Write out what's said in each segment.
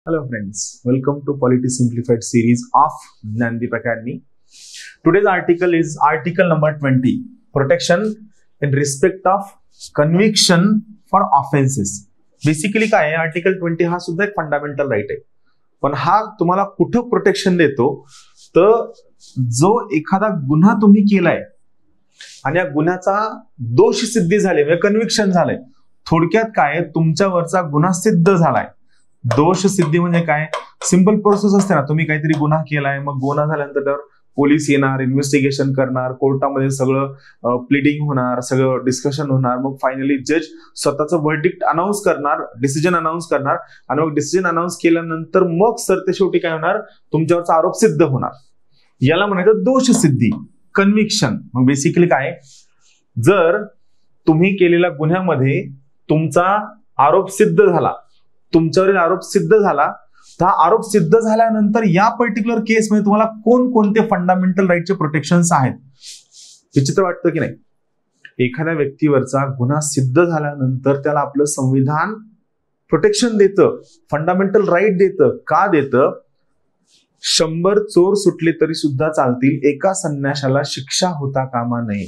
Hello friends, welcome to Polity Simplified series of Gnandeep Academy. Today's article is article number 20, protection in respect of conviction for offenses. Basically काय आहे, article 20 हा सुद्धा एक fundamental right आहे, पण हा तुम्हाला कुठं प्रोटेक्शन देतो तर जो एखादा गुन्हा तुम्ही केलाय आणि या गुन्ह्याचा दोष सिद्धी झाले म्हणजे कन्व्हिक्शन झालंय, थोडक्यात काय तुमच्यावरचा गुन्हा सिद्ध झालाय. दोष सिद्धी म्हणजे काय, सिंपल प्रोसेस असते ना, तुम्ही काहीतरी गुन्हा केलाय, मग गुन्हा झाल्यानंतर त्यावर पोलीस येणार, इन्व्हेस्टिगेशन करणार, कोर्टामध्ये सगळं प्लीडिंग होणार, सगळं डिस्कशन होणार, मग फायनली जज स्वतःचं वर्डिक्ट अनाऊन्स करणार, डिसिजन अनाऊन्स करणार आणि मग डिसिजन अनाऊन्स केल्यानंतर मग सरते शेवटी काय होणार, तुमच्यावरचा आरोप सिद्ध होणार. याला म्हणायचं दोष सिद्धी, कन्व्हिक्शन. मग बेसिकली काय, जर तुम्ही केलेल्या गुन्ह्यामध्ये तुमचा आरोप सिद्ध झाला, तुमच्यावरील आरोप सिद्ध झाला, तर आरोप सिद्ध झाल्यानंतर या पर्टिक्युलर केसमध्ये तुम्हाला कोणकोणते फंडामेंटल राईटचे प्रोटेक्शन्स आहेत. विचित्र वाटतं की नाही, एखाद्या व्यक्तीवरचा गुन्हा सिद्ध झाल्यानंतर त्याला आपलं संविधान प्रोटेक्शन देतं, फंडामेंटल राईट देतं. का देतं? 100 चोर सुटले तरी सुद्धा चालतील, एका संन्याशाला शिक्षा होता कामा नये.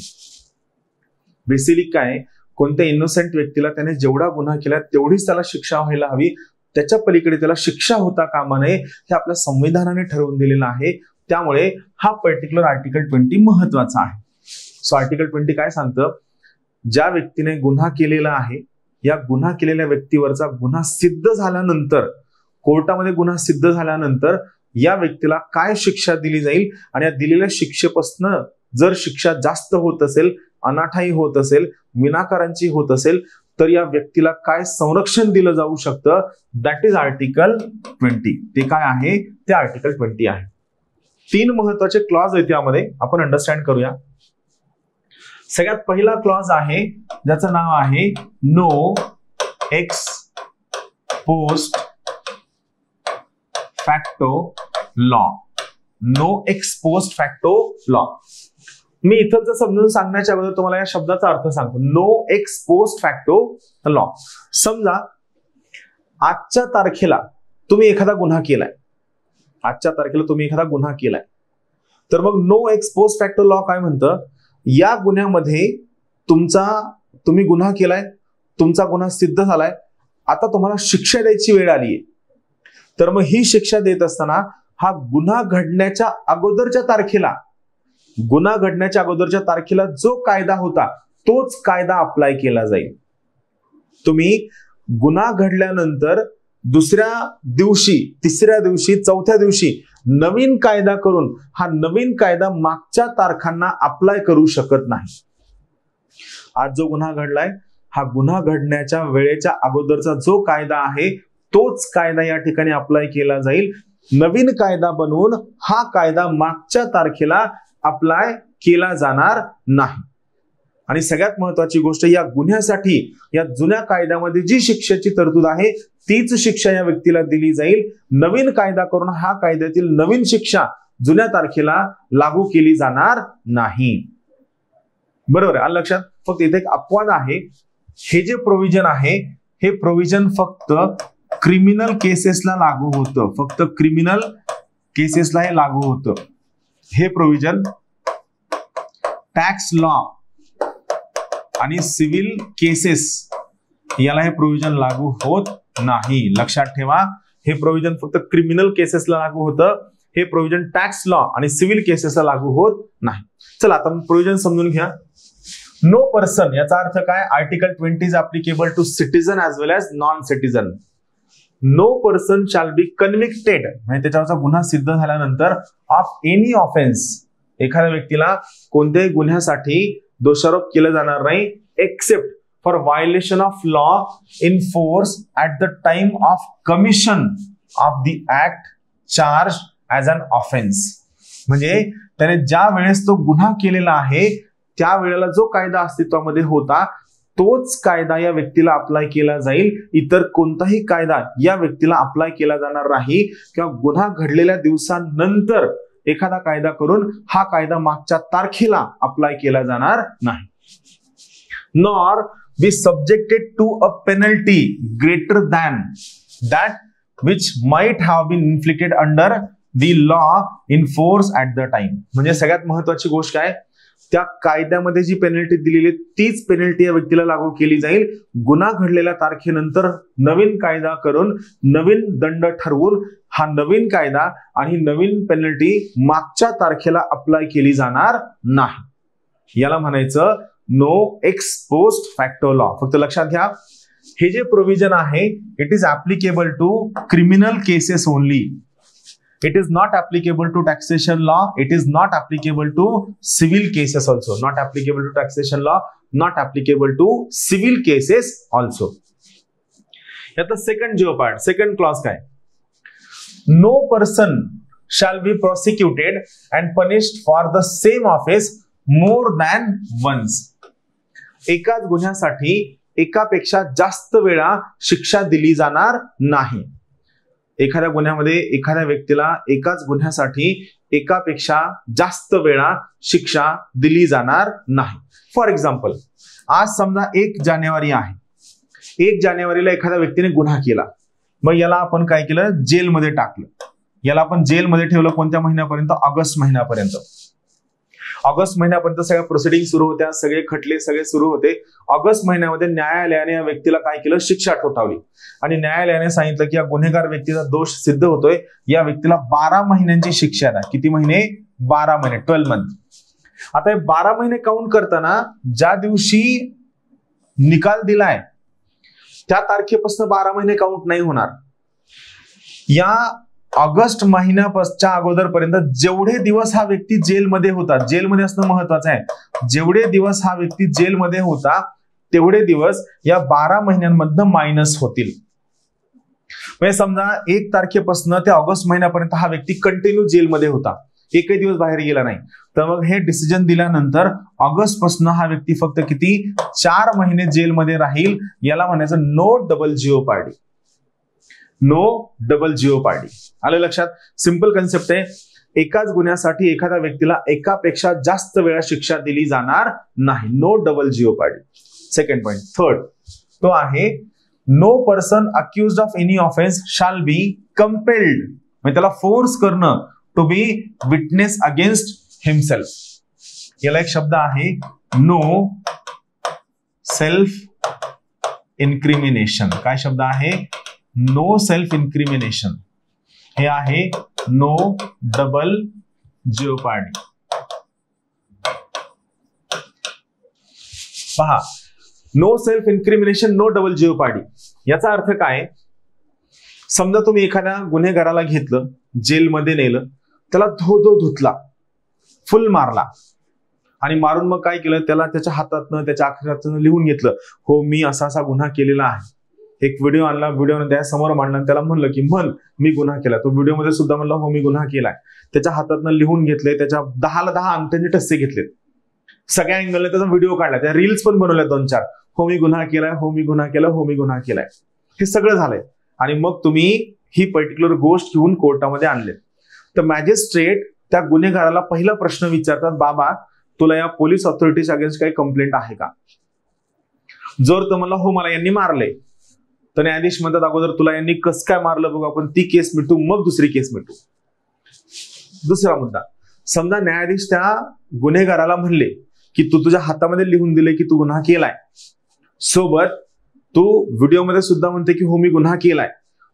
बेसिकली काय, कोणत्या इनोसेंट व्यक्तीला त्याने जेवढा गुन्हा केला तेवढीच त्याला शिक्षा व्हायला हवी, त्याच्या पलीकडे त्याला शिक्षा होता कामा नये, हे आपल्या संविधानाने ठरवून दिलेलं आहे. त्यामुळे हा पर्टिक्युलर आर्टिकल 20 महत्वाचा आहे. सो आर्टिकल 20 काय सांगतं, ज्या व्यक्तीने गुन्हा केलेला आहे, या गुन्हा केलेल्या व्यक्तीवरचा गुन्हा सिद्ध झाल्यानंतर, कोर्टामध्ये गुन्हा सिद्ध झाल्यानंतर या व्यक्तीला काय शिक्षा दिली जाईल, आणि या दिलेल्या शिक्षेपासून जर शिक्षा जास्त होत असेल, अनाठाई होत असेल, विनाकारांची होत असेल, तर या व्यक्तीला काय संरक्षण दिलं जाऊ शकतं, दॅट इज आर्टिकल 20. ते काय आहे, ते आर्टिकल 20 आहे. 3 महत्वाचे क्लॉज आहेत यामध्ये, आपण अंडरस्टँड करूया. सगळ्यात पहिला क्लॉज आहे ज्याचं नाव आहे no ex post facto law. No ex post facto law. मी इथं जर समजून सांगण्याच्या अगोदर तुम्हाला या शब्दाचा अर्थ सांगतो. No ex post facto law. समजा आजच्या तारखेला तुम्ही एखादा गुन्हा केलाय, आजच्या तारखेला तुम्ही एखादा गुन्हा केलाय, तर मग no ex post facto law काय म्हणतं, या गुन्ह्यामध्ये तुम्ही गुन्हा केलाय, तुमचा गुन्हा सिद्ध झालाय, आता तुम्हाला शिक्षा द्यायची वेळ आलीय, तर मग ही शिक्षा देत असताना हा गुन्हा घडण्याच्या अगोदरच्या तारखेला जो कायदा होता तोच कायदा अप्लाय केला जाईल. तुम्ही गुन्हा घडल्यानंतर दुसऱ्या दिवशी, तिसऱ्या दिवशी, चौथ्या दिवशी नवीन कायदा करून हा नवीन कायदा मागच्या तारखांना अप्लाय करू शकत नाही. आज जो गुन्हा घडलाय, हा गुन्हा घडण्याच्या वेळेच्या अगोदरचा जो कायदा आहे तोच कायदा या ठिकाणी अप्लाय केला जाईल. नवीन कायदा बनवून हा कायदा मागच्या तारखेला अप्लाय केला जाणार नाही. आणि सगळ्यात महत्वाची गोष्ट, या गुन्ह्यासाठी या जुन्या कायद्यामध्ये जी शिक्षेची तरतूद आहे तीच शिक्षा या व्यक्तीला दिली जाईल. नवीन कायदा करून हा कायद्यातील नवीन शिक्षा जुन्या तारखेला लागू केली जाणार नाही. बरोबर आहे, आलं लक्षात? फक्त इथे एक अपवाद आहे. हे जे प्रोव्हिजन आहे, हे प्रोव्हिजन फक्त क्रिमिनल केसेसला लागू होतं, फक्त क्रिमिनल केसेसला हे लागू होतं. हे प्रोव्हिजन टॅक्स लॉ आणि सिव्हिल केसेस याला हे प्रोव्हिजन लागू होत नाही. लक्षात ठेवा, हे प्रोव्हिजन फक्त क्रिमिनल केसेसला लागू होतं, हे प्रोव्हिजन टॅक्स लॉ आणि सिव्हिल केसेसला लागू होत नाही. चला आता प्रोव्हिजन समजून घ्या. नो पर्सन याचा अर्थ काय, article 20 is applicable to citizen as well as non citizen. No person shall be convicted, म्हणजे त्याच्यावरचा गुन्हा सिद्ध झाल्यानंतर ऑफ एनी ऑफेन्स, एखाद्या व्यक्तीला कोणत्याही गुन्ह्यासाठी दोषारोप केला जाणार नाही, except for violation of law in force at the time of commission of the act charge as an offence. म्हणजे त्याने ज्या वेळेस तो गुन्हा केलेला आहे त्या वेळेला जो कायदा अस्तित्वामध्ये होता तोच कायदा या व्यक्तीला अप्लाय केला जाईल. इतर कोणताही कायदा या व्यक्तीला अप्लाय केला जाणार नाही, किंवा गुन्हा घडलेल्या दिवसानंतर एखादा कायदा करून हा कायदा मागच्या तारखेला अप्लाय केला जाणार नाही. Nor be subjected to a penalty greater than that which might have been inflicted under the law in force at the time. म्हणजे सगळ्यात महत्वाची गोष्ट काय, त्या कायद्यामध्ये जी पेनल्टी दिलेली तीच पेनल्टी या व्यक्तीला लागू केली जाईल. गुन्हा घडलेल्या तारखेनंतर नवीन कायदा करून नवीन दंड ठरवून हा नवीन कायदा आणि नवीन पेनल्टी मागच्या तारखेला अप्लाय केली जाणार नाही. याला म्हणायचं no ex post facto law. फक्त लक्षात घ्या, हे जे प्रोव्हिजन आहे it is applicable to criminal cases only. It is not applicable to taxation law. It is not applicable to civil cases also. Not applicable to taxation law. Not applicable to civil cases also. यात second जो part, second clause काय? No person shall be prosecuted and punished for the same offense more than once. एकाच गुन्ह्यासाठी एकापेक्षा जास्त वेळा शिक्षा दिली जाणार नाही. एखाद्या गुन्ह्यामध्ये एखाद्या व्यक्तीला एकाच गुन्ह्यासाठी एकापेक्षा जास्त वेळा शिक्षा दिली जाणार नाही. फॉर एक्झाम्पल, आज समजा 1 जानेवारी आहे. 1 जानेवारीला एखाद्या व्यक्तीने गुन्हा केला, मग याला आपण काय केलं, जेलमध्ये टाकलं. याला आपण जेलमध्ये ठेवलं कोणत्या महिन्यापर्यंत, ऑगस्ट महिन्यापर्यंत. ऑगस्ट महिन्यापर्यंत सगळ्या प्रोसिडिंग सुरू होत्या, सगळे खटले सगळे सुरू होते. ऑगस्ट महिन्यामध्ये न्यायालयाने या व्यक्तीला काय केलं, शिक्षा ठोठावली आणि न्यायालयाने सांगितलं की या गुन्हेगार व्यक्तीचा दोष सिद्ध होतोय, या व्यक्तीला 12 महिन्यांची शिक्षा द्या. किती महिने, 12 महिने, 12 मंथ. आता हे 12 महिने काउंट करताना ज्या दिवशी निकाल दिलाय त्या तारखेपासून 12 महिने काउंट नाही होणार. या ऑगस्ट महिन्यापासूनच्या अगोदरपर्यंत जेवढे दिवस हा व्यक्ती जेलमध्ये होता, जेलमध्ये असणं महत्वाचं आहे, जेवढे दिवस हा व्यक्ती जेलमध्ये होता तेवढे दिवस या 12 महिन्यांमधनं मायनस होतील. म्हणजे समजा 1 तारखेपासून ते ऑगस्ट महिन्यापर्यंत हा व्यक्ती कंटिन्यू जेलमध्ये होता, एकही दिवस बाहेर गेला नाही, तर मग हे डिसिजन दिल्यानंतर ऑगस्ट पासून हा व्यक्ती फक्त किती, 4 महिने जेलमध्ये राहील. याला म्हणायचं no double jeopardy. No double jeopardy. आलं लक्षात? सिंपल कन्सेप्ट आहे. एकाच गुन्ह्यासाठी एखाद्या व्यक्तीला एकापेक्षा जास्त वेळा शिक्षा दिली जाणार नाही. No double jeopardy. Second point. Third तो आहे no person accused of any offence shall be compelled, म्हणजे त्याला फोर्स करणं, to be witness against himself. याला एक शब्द आहे नो सेल्फ इन्क्रिमिनेशन. काय शब्द आहे? No self incrimination. हे आहे नो डबल जिओपार्डी. पहा, no self incrimination, no double jeopardy. याचा अर्थ काय? समजा तुम्ही एखाद्या गुन्हेगाराला घेतलं, जेलमध्ये नेलं, त्याला धो धुतला, फुल मारला आणि मारून मग काय केलं, त्याला त्याच्या हातातनं त्याच्या अक्षरातनं लिहून घेतलं, हो मी असा असा गुन्हा केलेला आहे. एक व्हिडिओ आणला, व्हिडिओने त्या समोर मांडला, त्याला म्हणलं की म्हण मी गुन्हा केला. तो व्हिडिओमध्ये सुद्धा म्हणला हो मी गुन्हा केलाय. त्याच्या हातातनं लिहून घेतले, त्याच्या 10ला 10 अंगठ्यांचे ठसे घेतलेत, सगळ्या अँगलने त्याचा व्हिडिओ काढला, त्या रील्स पण बनवल्या 2-4, हो मी गुन्हा केलाय, हो मी गुन्हा केला, हो मी गुन्हा केलाय. हे सगळं झालंय आणि मग तुम्ही ही पर्टिक्युलर गोष्ट घेऊन कोर्टामध्ये आणले. तर मॅजिस्ट्रेट त्या गुन्हेगाराला पहिला प्रश्न विचारतात, बाबा तुला या पोलीस ऑथॉरिटीज अगेन्स्ट काही कंप्लेंट आहे का? जर तो म्हणला हो मला यांनी मारले, तर न्यायाधीश म्हणतात अगोदर तुला यांनी कसं काय मारलं बघू, आपण ती केस मिटू, मग दुसरी केस मिटू. दुसरा मुद्दा, समजा न्यायाधीश त्या गुन्हेगाराला म्हणले की तू तुझ्या हातामध्ये लिहून दिले की तू गुन्हा केलाय, सोबत तू व्हिडिओमध्ये सुद्धा म्हणते की हो मी गुन्हा केलाय,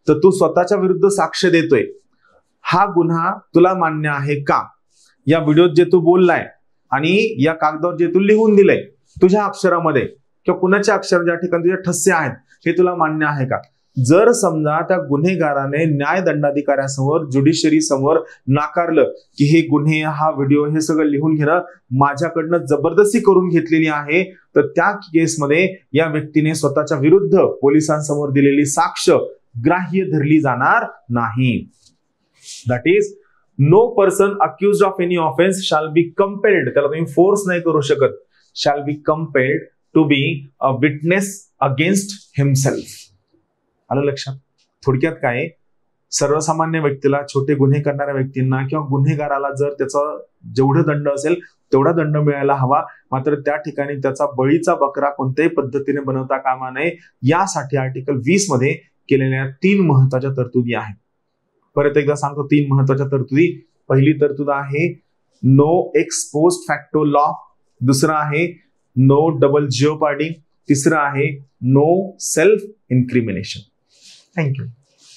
तर तू स्वतःच्या विरुद्ध साक्ष देतोय, हा गुन्हा तुला मान्य आहे का? या व्हिडिओत जे तू बोललाय आणि या कागदावर जे तू लिहून दिलंय तुझ्या अक्षरामध्ये किंवा कुणाच्या अक्षर ज्या ठिकाणी तुझे ठसे आहेत हे तुला मान्य आहे का? जर समजा त्या गुन्हेगाराने न्याय दंडाधिकाऱ्यासमोर, ज्युडिशरी समोर नाकारलं की हे गुन्हे, हा व्हिडिओ, हे सगळं लिहून घेणं माझ्याकडनं जबरदस्ती करून घेतलेली आहे, तर त्या केसमध्ये या व्यक्तीने स्वतःच्या विरुद्ध पोलिसांसमोर दिलेली साक्ष ग्राह्य धरली जाणार नाही. That is no person accused of any offence shall be compelled, त्याला तुम्ही फोर्स नाही करू शकत, shall be compelled to be a witness against himself. आलं लक्षात? थोडक्यात काय, सर्वसामान्य व्यक्तीला, छोटे गुन्हे करणाऱ्या व्यक्तींना किंवा गुन्हेगाराला जर त्याचा जेवढा दंड असेल तेवढा दंड मिळायला हवा, मात्र त्या ठिकाणी त्याचा बळीचा बकरा कोणत्याही पद्धतीने बनवता कामा नये. यासाठी आर्टिकल 20 मध्ये केलेल्या 3 महत्वाच्या तरतुदी आहेत. परत एकदा सांगतो 3 महत्वाच्या तरतुदी. पहिली तरतूद आहे no ex post facto law, दुसरा आहे नो डबल जिओपार्डी, तिसरा आहे नो सेल्फ इन्क्रिमिनेशन. थँक्यू.